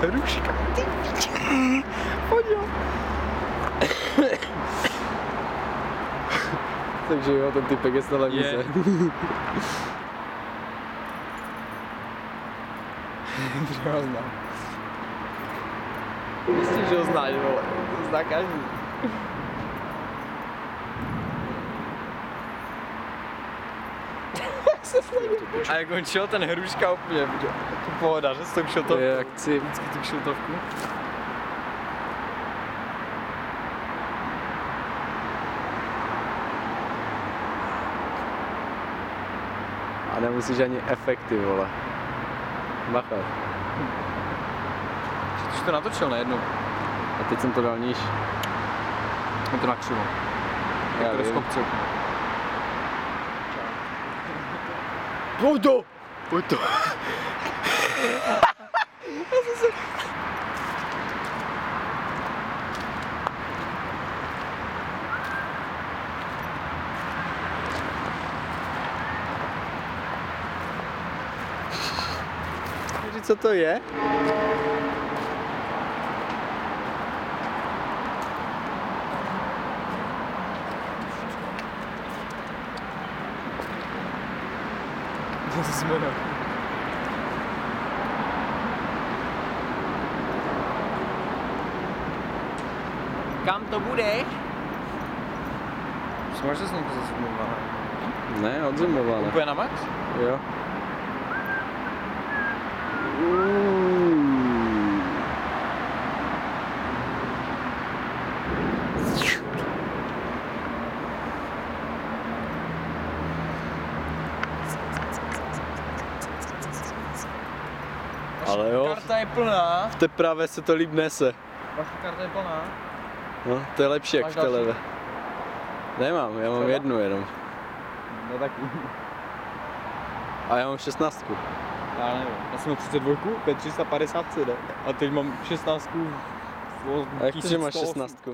Hruška, ty piče. Pojď jo. Takže jo, ten typek je z televize. Že ho znám. Myslím, že ho znáš, vole. To zná každý. A jak on šel ten Hruška úplně, to pohoda, že s tou kšiltovkou. Jak chci. Vždycky tu kšiltovku. A nemusíš ani efekty, vole. Bacha. Že to natočil najednou. A teď jsem to dal níž. Je to na křivo. Já Jak to jde z vím. kopce. Pojď to! Pojď to! Víš, co to je? To se jmenuje. Kam to bude? Máš se s někdo zazumovat? Ne, odzumované. Úplně na max? Jo. Ale jo, Karta je plná. v té pravé se to líp nese. Vaše karta je plná. No, to je lepší jak Máš v té další? levé. Nemám, já mám Třeba? jednu jenom. No taky. A já mám 16. Já nevím. Já jsem měl 32, to je 350 ne? A teď mám 16 A jak to, že máš 16?